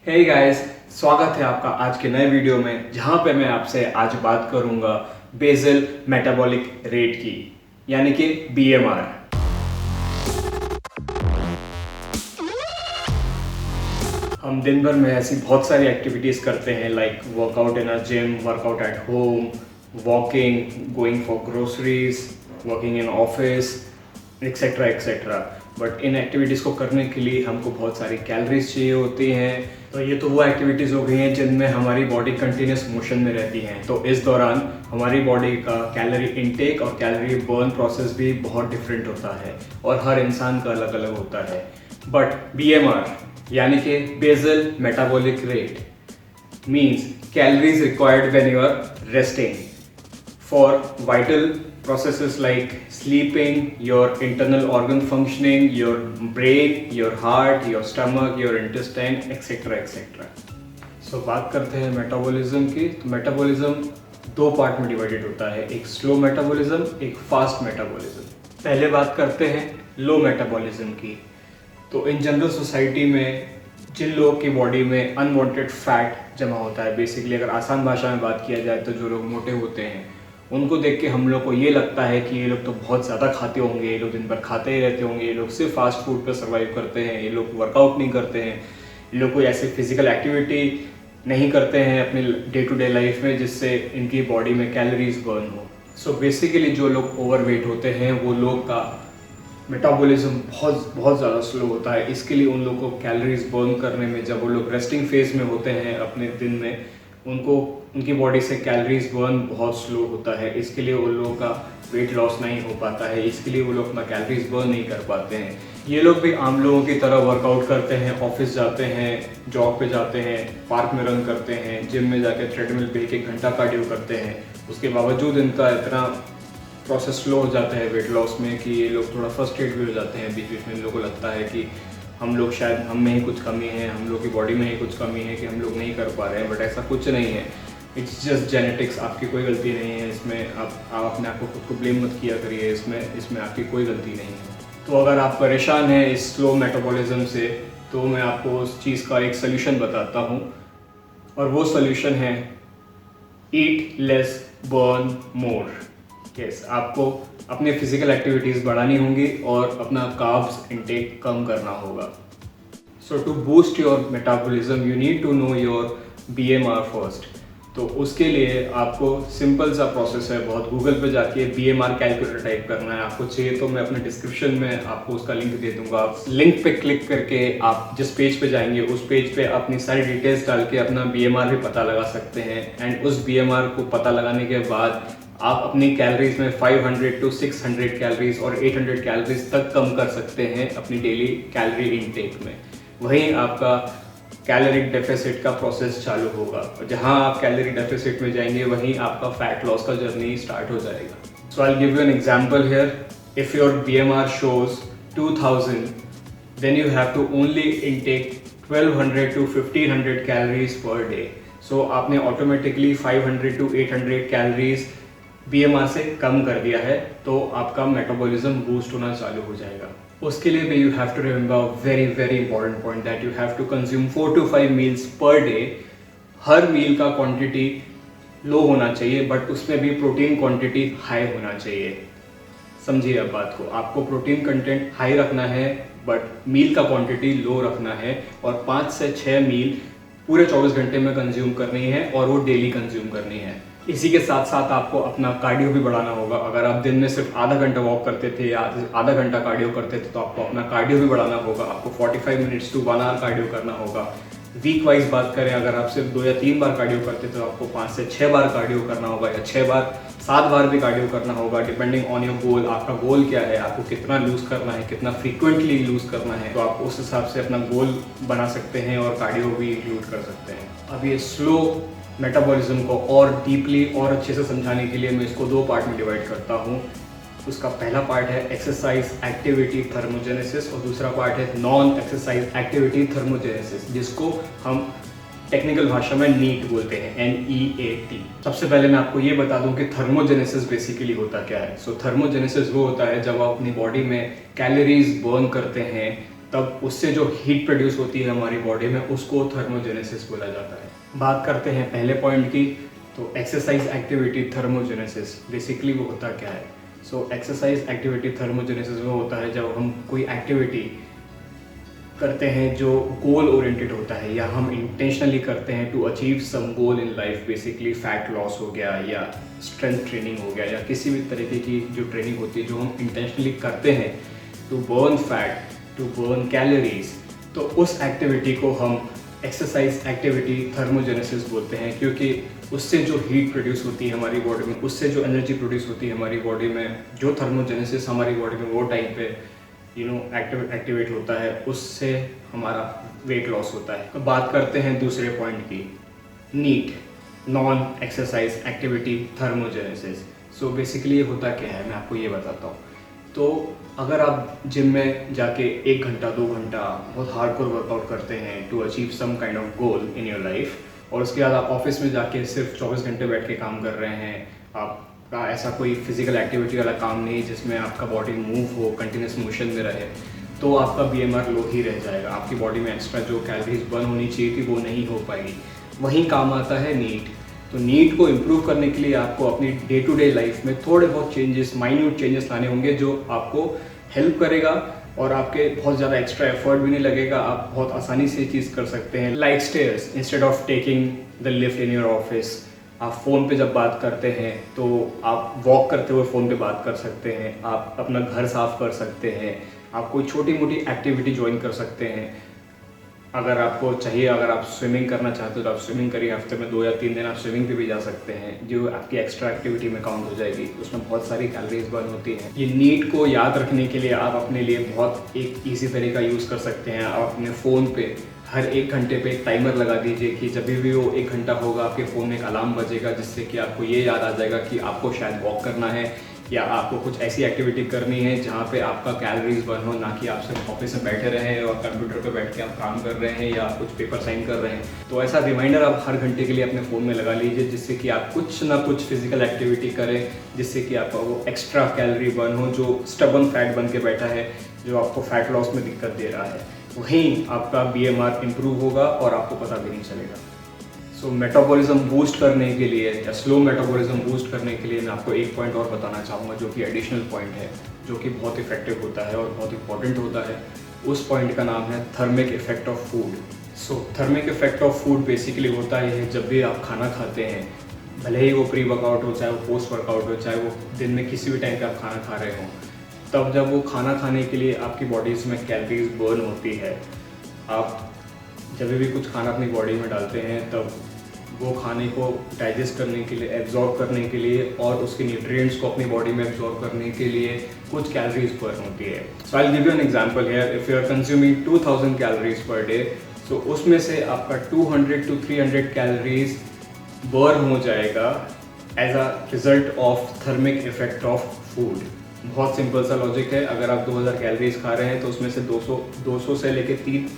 Hey guys, स्वागत है आपका आज के नए वीडियो में जहां पे मैं आपसे आज बात करूंगा बेसल मेटाबॉलिक रेट की, यानी कि बीएमआर। हम दिन भर में ऐसी बहुत सारी एक्टिविटीज़ करते हैं like workout in a gym, workout at home, walking, going for groceries, working in office, etcetera etcetera. But in activities को करने के लिए हमको बहुत सारी कैलोरीज चाहिए होती हैं। तो ये तो वो एक्टिविटीज़ हो गई हैं जिनमें हमारी बॉडी कंटिन्यूस मोशन में रहती है। तो इस दौरान हमारी बॉडी का कैलोरी इनटेक और कैलोरी बर्न प्रोसेस भी बहुत डिफरेंट होता है और हर इंसान का अलग अलग होता है। बट बीएमआर यानी कि basal metabolic rate means calories required when you are resting for vital processes like sleeping, your internal organ functioning, your brain, your heart, your stomach, your intestine, etc. etc. So बात करते हैं metabolism की। तो metabolism दो part में divided होता है, एक स्लो मेटाबॉलिज्म, एक फास्ट मेटाबॉलिज्म। पहले बात करते हैं लो मेटाबॉलिज्म की। तो इन जनरल सोसाइटी में जिन लोगों की बॉडी में अनवांटेड फैट जमा होता है, बेसिकली अगर आसान भाषा में बात किया जाए तो जो लोग मोटे होते हैं उनको देख के हम लोग को ये लगता है कि ये लोग तो बहुत ज़्यादा खाते होंगे, ये लोग दिन भर खाते ही रहते होंगे, ये लोग सिर्फ फास्ट फूड पर सर्वाइव करते हैं, ये लोग वर्कआउट नहीं करते हैं, ये लोग कोई ऐसी फिजिकल एक्टिविटी नहीं करते हैं अपने डे टू डे लाइफ में जिससे इनकी बॉडी में कैलोरीज बर्न हो। सो बेसिकली जो लोग ओवरवेट होते हैं वो लोग का मेटाबॉलिज्म बहुत ज़्यादा स्लो होता है। इसके लिए उन लोगों को कैलोरीज बर्न करने में, जब वो लोग रेस्टिंग फेज में होते हैं अपने दिन में, उनको उनकी बॉडी से कैलोरीज बर्न बहुत स्लो होता है। इसके लिए उन लोगों का वेट लॉस नहीं हो पाता है, इसके लिए वो लोग अपना कैलोरीज बर्न नहीं कर पाते हैं। ये लोग भी आम लोगों की तरह वर्कआउट करते हैं, ऑफिस जाते हैं, जॉब पे जाते हैं, पार्क में रन करते हैं, जिम में जाकर ट्रेडमिल पे 1 घंटा कार्डियो करते हैं। उसके बावजूद इनका इतना प्रोसेस स्लो हो जाता है वेट लॉस में कि ये लोग थोड़ा फ्रस्ट्रेट भी हो जाते हैं। बीच बीच में इन लोगों को लगता है कि हम लोग शायद हम में ही कुछ कमी है, हम लोग की बॉडी में ही कुछ कमी है कि हम लोग नहीं कर पा रहे हैं। बट ऐसा कुछ नहीं है, इट्स जस्ट जेनेटिक्स। आपकी कोई गलती नहीं है इसमें। आप अपने आप को खुद को ब्लेम मत किया करिए, इसमें आपकी कोई गलती नहीं है। तो अगर आप परेशान हैं इस स्लो मेटाबॉलिज्म से तो मैं आपको उस चीज़ का एक सोल्यूशन बताता हूँ, और वो सोल्यूशन है ईट लेस बर्न मोर। यस, आपको अपने फिजिकल एक्टिविटीज़ बढ़ानी होंगी और अपना कार्ब्स इंटेक कम करना होगा। So to boost your metabolism you need to know your BMR first. तो उसके लिए आपको सिंपल सा प्रोसेस है, बहुत गूगल पे जाके बीएमआर कैलकुलेटर टाइप करना है। आपको चाहिए तो मैं अपने डिस्क्रिप्शन में आपको उसका लिंक दे दूंगा। आप लिंक पे क्लिक करके आप जिस पेज पे जाएंगे उस पेज पे अपनी सारी डिटेल्स डाल के अपना बीएमआर भी पता लगा सकते हैं। एंड उस बीएमआर को पता लगाने के बाद आप अपनी कैलोरीज में 500 to 600 कैलोरीज और 800 कैलोरीज तक कम कर सकते हैं अपनी डेली कैलोरी इनटेक में। वहीं आपका कैलोरिक डेफिसिट का प्रोसेस चालू होगा, और जहां आप कैलोरी डेफिसिट में जाएंगे वहीं आपका फैट लॉस का जर्नी स्टार्ट हो जाएगा। So I give you an example here. If your BMR shows 2000 then you have to only intake 1200 to 1500 calories per day. So आपने ऑटोमेटिकली 500 to 800 कैलोरीज बीएमआर से कम कर दिया है, तो आपका मेटाबॉलिज्म बूस्ट होना चालू हो जाएगा। उसके लिए भी you have to remember very very important point that you have to consume 4 to 5 meals per day. हर मील का क्वांटिटी लो होना चाहिए, बट उसमें भी प्रोटीन क्वांटिटी हाई होना चाहिए। समझिए अब बात को, आपको प्रोटीन कंटेंट हाई रखना है बट मील का क्वांटिटी लो रखना है, और 5 से 6 मील पूरे 24 घंटे में कंज्यूम करनी है और वो डेली कंज्यूम करनी है। इसी के साथ साथ आपको अपना कार्डियो भी बढ़ाना होगा। अगर आप दिन में सिर्फ आधा घंटा वॉक करते थे या आधा घंटा कार्डियो करते थे तो आपको अपना कार्डियो भी बढ़ाना होगा। आपको 45 मिनट्स to 1 आवर कार्डियो करना होगा। वीक वाइज बात करें, अगर आप सिर्फ 2 या 3 बार कार्डियो करते तो आपको 5 से 6 बार कार्डियो करना होगा, या 6 बार 7 बार भी कार्डियो करना होगा, डिपेंडिंग ऑन योर गोल। आपका गोल क्या है, आपको कितना लूज करना है, कितना फ्रीक्वेंटली लूज करना है, तो आप उस हिसाब से अपना गोल बना सकते हैं और कार्डियो भी इंक्लूड कर सकते हैं। अब ये स्लो मेटाबॉलिज्म को और डीपली और अच्छे से समझाने के लिए मैं इसको 2 पार्ट में डिवाइड करता हूँ। उसका पहला पार्ट है एक्सरसाइज एक्टिविटी थर्मोजेनेसिस और दूसरा पार्ट है नॉन एक्सरसाइज एक्टिविटी थर्मोजेनेसिस, जिसको हम टेक्निकल भाषा में नीट बोलते हैं, NEAT। सबसे पहले मैं आपको ये बता दूं कि थर्मोजेनेसिस बेसिकली होता क्या है। सो थर्मोजेनेसिस वो होता है जब आप अपनी बॉडी में कैलोरीज बर्न करते हैं तब उससे जो हीट प्रोड्यूस होती है हमारी बॉडी में उसको थर्मोजेनेसिस बोला जाता है। बात करते हैं पहले पॉइंट की, तो एक्सरसाइज एक्टिविटी थर्मोजेनेसिस बेसिकली वो होता क्या है। सो एक्सरसाइज एक्टिविटी थर्मोजेनेसिस वो होता है जब हम कोई एक्टिविटी करते हैं जो गोल ओरिएंटेड होता है या हम इंटेंशनली करते हैं to achieve some goal in life, basically fat loss हो गया या स्ट्रेंथ ट्रेनिंग हो गया या किसी भी तरीके की जो ट्रेनिंग होती है जो हम इंटेंशनली करते हैं to burn fat, to burn calories, तो उस एक्टिविटी को हम एक्सरसाइज एक्टिविटी थर्मोजेनेसिस बोलते हैं, क्योंकि उससे जो हीट प्रोड्यूस होती है हमारी बॉडी में, उससे जो एनर्जी प्रोड्यूस होती है हमारी बॉडी में, जो थर्मोजेनेसिस हमारी बॉडी में वो टाइम पे एक्टिवेट होता है, उससे हमारा वेट लॉस होता है। तो बात करते हैं दूसरे पॉइंट की, NEAT, non exercise activity thermogenesis. So basically ये होता क्या है मैं आपको ये बताता हूँ। तो अगर आप जिम में जाके 1 घंटा 2 घंटा बहुत हार्डकोर वर्कआउट करते हैं to achieve some kind of goal in your life, और उसके बाद आप ऑफिस में जाके सिर्फ 24 घंटे बैठ के काम कर रहे हैं, आपका ऐसा कोई फिजिकल एक्टिविटी वाला काम नहीं जिसमें आपका बॉडी मूव हो, कंटिन्यूस मोशन में रहे, तो आपका BMR लो ही रह जाएगा। आपकी बॉडी में एक्स्ट्रा जो कैलोरीज बर्न होनी चाहिए थी वो नहीं हो पाएगी। वहीं काम आता है नीट। तो नीट को इम्प्रूव करने के लिए आपको अपनी डे टू डे लाइफ में थोड़े बहुत चेंजेस, माइन्यूट चेंजेस लाने होंगे जो आपको हेल्प करेगा और आपके बहुत ज़्यादा एक्स्ट्रा एफर्ट भी नहीं लगेगा। आप बहुत आसानी से ये चीज़ कर सकते हैं। Like stairs, instead of taking the lift in your office, आप फ़ोन पे जब बात करते हैं तो आप वॉक करते हुए फ़ोन पे बात कर सकते हैं, आप अपना घर साफ कर सकते हैं, आप कोई छोटी मोटी एक्टिविटी ज्वाइन कर सकते हैं। अगर आपको चाहिए, अगर आप स्विमिंग करना चाहते हो तो आप स्विमिंग करिए, हफ्ते में 2 या 3 दिन आप स्विमिंग पे भी जा सकते हैं, जो आपकी एक्स्ट्रा एक्टिविटी में काउंट हो जाएगी। उसमें बहुत सारी कैलोरीज बर्न होती हैं। ये नीट को याद रखने के लिए आप अपने लिए बहुत एक ईजी तरीका यूज़ कर सकते हैं। आप अपने फ़ोन पे हर 1 घंटे पे एक टाइमर लगा दीजिए कि जब भी वो 1 घंटा होगा आपके फ़ोन में एक अलार्म बजेगा, जिससे कि आपको ये याद आ जाएगा कि आपको शायद वॉक करना है या आपको कुछ ऐसी एक्टिविटी करनी है जहाँ पे आपका कैलोरीज बर्न हो, ना कि आप सिर्फ ऑफिस में बैठे रहें और कंप्यूटर पे बैठ के आप काम कर रहे हैं या कुछ पेपर साइन कर रहे हैं। तो ऐसा रिमाइंडर आप हर घंटे के लिए अपने फ़ोन में लगा लीजिए, जिससे कि आप कुछ ना कुछ फिजिकल एक्टिविटी करें, जिससे कि आपका वो एक्स्ट्रा कैलोरी बर्न हो जो स्टबन फैट बन के बैठा है, जो आपको फैट लॉस में दिक्कत दे रहा है। वहीं आपका BMR इम्प्रूव होगा और आपको पता भी नहीं चलेगा। सो मेटाबॉलिज्म बूस्ट करने के लिए या स्लो मेटाबॉलिज्म बूस्ट करने के लिए मैं आपको एक पॉइंट और बताना चाहूँगा, जो कि एडिशनल पॉइंट है, जो कि बहुत इफेक्टिव होता है और बहुत इंपॉर्टेंट होता है। उस पॉइंट का नाम है thermic effect of food. So thermic effect of food basically होता है जब भी आप खाना खाते हैं, भले ही वो प्री वर्कआउट हो, चाहे वो पोस्ट वर्कआउट हो, चाहे वो दिन में किसी भी टाइम पे आप खाना खा रहे हो, तब जब वो खाना खाने के लिए आपकी बॉडीज़ में कैलोरीज बर्न होती है, आप जब भी कुछ खाना अपनी बॉडी में डालते हैं तब वो खाने को डाइजेस्ट करने के लिए, एब्जॉर्ब करने के लिए और उसके न्यूट्रिएंट्स को अपनी बॉडी में एब्जॉर्ब करने के लिए कुछ कैलोरीज बर्न होती है। So I will give you an example here. If you are consuming 2000 calories per day, so उसमें से आपका 200 to 300 कैलोरीज बर्न हो जाएगा as a result of thermic effect of food. बहुत सिंपल सा लॉजिक है। अगर आप 2000 कैलोरीज खा रहे हैं तो उसमें से 200 से लेके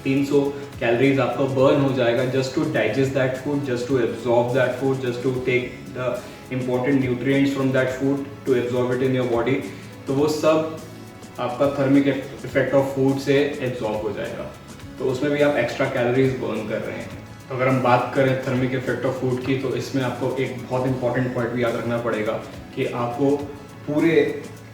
300 कैलोरीज आपका बर्न हो जाएगा just to digest that food, just to absorb that food, just to take the important nutrients from that food to absorb it in your body. तो वो सब आपका थर्मिक इफेक्ट ऑफ फूड से absorb हो जाएगा, तो उसमें भी आप एक्स्ट्रा कैलोरीज बर्न कर रहे हैं। तो अगर हम बात करें थर्मिक इफेक्ट ऑफ फूड की, तो इसमें आपको एक बहुत इंपॉर्टेंट पॉइंट भी याद रखना पड़ेगा कि आपको पूरे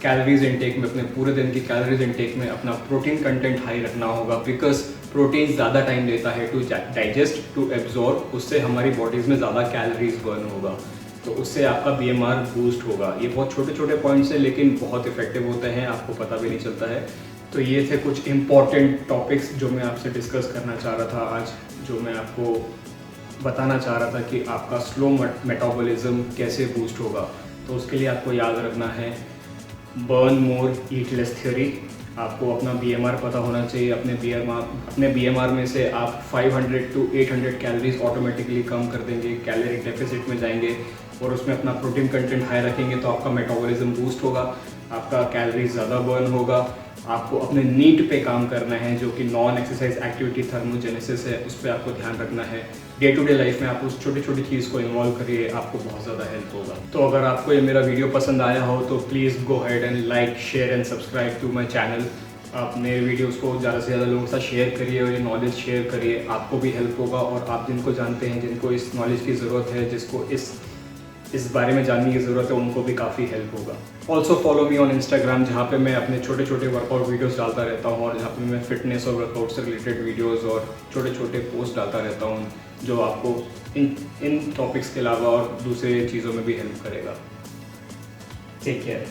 कैलोरीज इनटेक में, अपने पूरे दिन की कैलोरीज इनटेक में अपना प्रोटीन कंटेंट हाई रखना होगा, बिकॉज प्रोटीन ज़्यादा टाइम लेता है टू डाइजेस्ट, टू एब्जॉर्ब। उससे हमारी बॉडीज़ में ज़्यादा कैलोरीज बर्न होगा, तो उससे आपका BMR बूस्ट होगा। ये बहुत छोटे छोटे पॉइंट्स हैं लेकिन बहुत इफेक्टिव होते हैं, आपको पता भी नहीं चलता है। तो ये थे कुछ इंपॉर्टेंट टॉपिक्स जो मैं आपसे डिस्कस करना चाह रहा था आज, जो मैं आपको बताना चाह रहा था कि आपका स्लो मेटाबॉलिज्म कैसे बूस्ट होगा। तो उसके लिए आपको याद रखना है बर्न मोर ईट लेस थ्योरी। आपको अपना BMR पता होना चाहिए। अपने BMR में से आप 500 to 800 कैलोरीज ऑटोमेटिकली कम कर देंगे, कैलोरी डेफिसिट में जाएंगे और उसमें अपना प्रोटीन कंटेंट हाई रखेंगे, तो आपका मेटाबॉलिज्म बूस्ट होगा, आपका कैलोरीज ज़्यादा बर्न होगा। आपको अपने नीट पे काम करना है, जो कि नॉन एक्सरसाइज एक्टिविटी थर्मोजेनेसिस है, उस पर आपको ध्यान रखना है। डे टू डे लाइफ में आप उस छोटी छोटी चीज़ को इन्वॉल्व करिए, आपको बहुत ज़्यादा हेल्प होगा। तो अगर आपको ये मेरा वीडियो पसंद आया हो तो please go ahead and like, share and subscribe to my channel. आप मेरे वीडियोस को ज़्यादा से ज़्यादा लोगों के साथ शेयर करिए और ये नॉलेज शेयर करिए, आपको भी हेल्प होगा और आप जिनको जानते हैं, जिनको इस नॉलेज की ज़रूरत है, जिसको इस बारे में जानने की ज़रूरत है, उनको भी काफ़ी हेल्प होगा। Also follow me on Instagram, जहाँ पे मैं अपने छोटे छोटे वर्कआउट वीडियोस डालता रहता हूँ और जहाँ पे मैं फिटनेस और वर्कआउट से रिलेटेड वीडियोस और छोटे छोटे पोस्ट डालता रहता हूँ, जो आपको इन टॉपिक्स के अलावा और दूसरे चीज़ों में भी हेल्प करेगा। Take care.